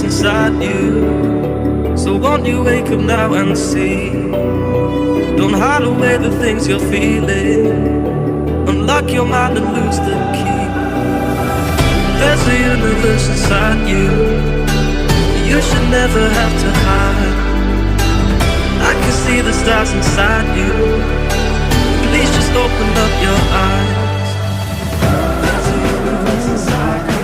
universe inside you. So won't you wake up now and see? Don't hide away the things you're feeling. Unlock your mind and lose the key. There's a universe inside you. You should never have to hide. I can see the stars inside you. Please just open up your eyes. There's a universe inside you.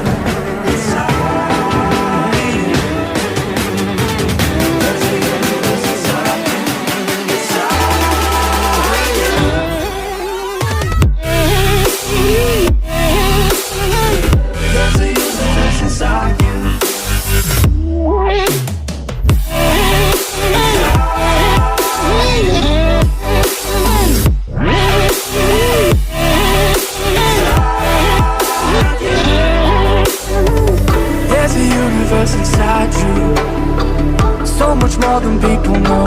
Inside you, so much more than people know.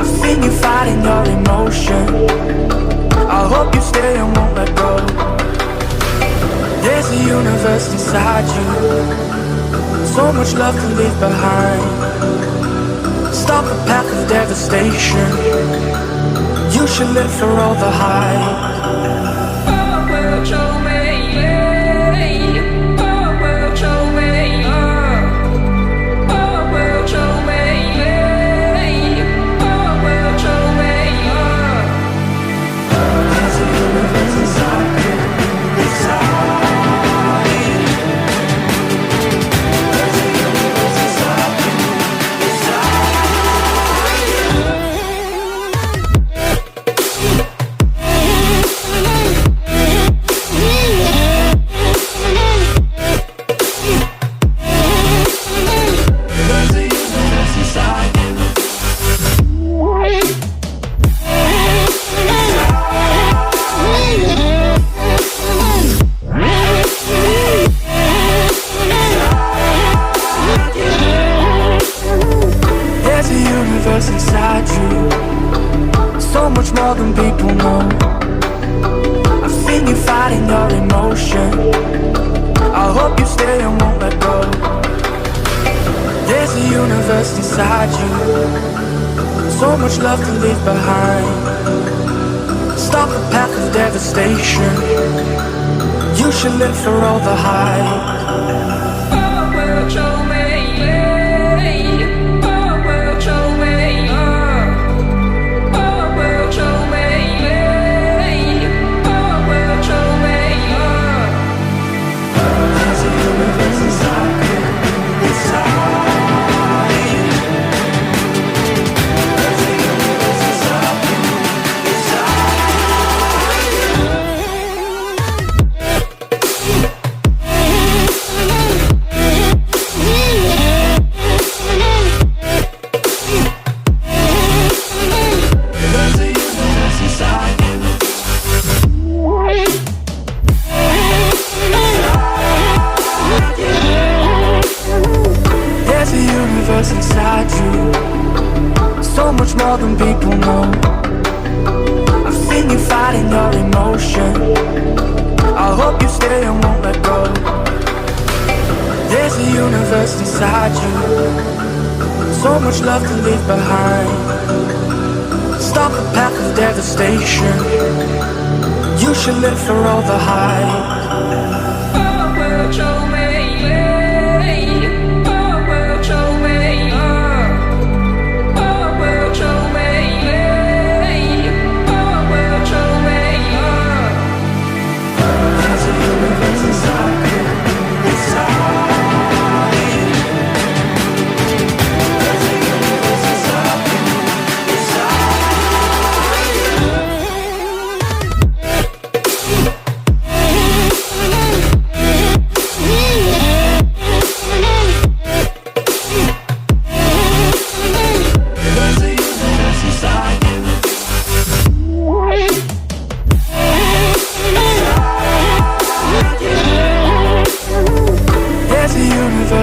I've seen you fighting your emotion. I hope you stay and won't let go. There's a universe inside you, so much love to leave behind. Stop the path of devastation. You should live for all the hype. Inside you, so much more than people know. I've seen you fighting your emotion. I hope you stay and won't let go. There's a universe inside you, so much love to leave behind. Stop the path of devastation. You should live for all the hype. Inside you, so much more than people know. I've seen you fighting your emotion. I hope you stay and won't let go. There's a universe inside you, so much love to leave behind. Stop the path of devastation. You should live for all the hype.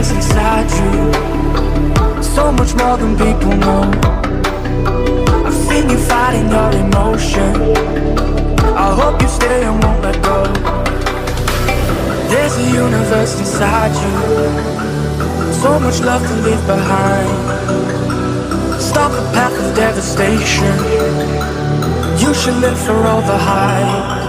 Inside you, so much more than people know. I've seen you fighting your emotion. I hope you stay and won't let go. There's a universe inside you, So much love to leave behind. Stop the path of devastation. You should live for all the hype.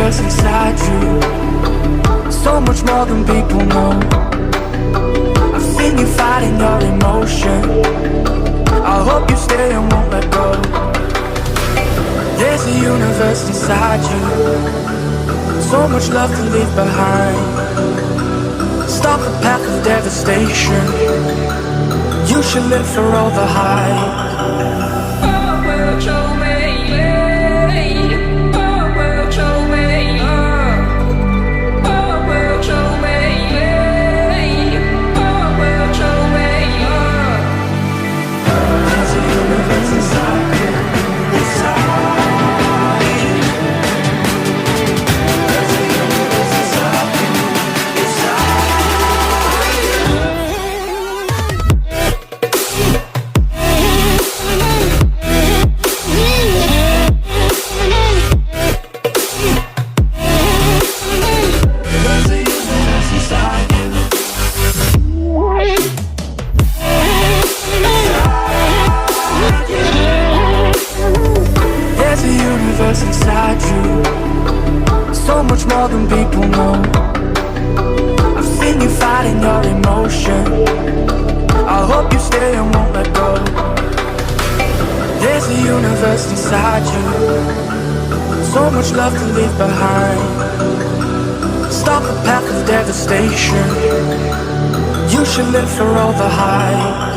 Inside you, so much more than people know. I've seen you fighting your emotion. I hope you stay and won't let go. There's a universe inside you, so much love to leave behind. Stop the path of devastation. You should live for all the hype. Inside you, so much more than people know. I've seen you fighting your emotion. I hope you stay and won't let go. There's a universe inside you, so much love to leave behind. Stop the path of devastation. You should live for all the hype.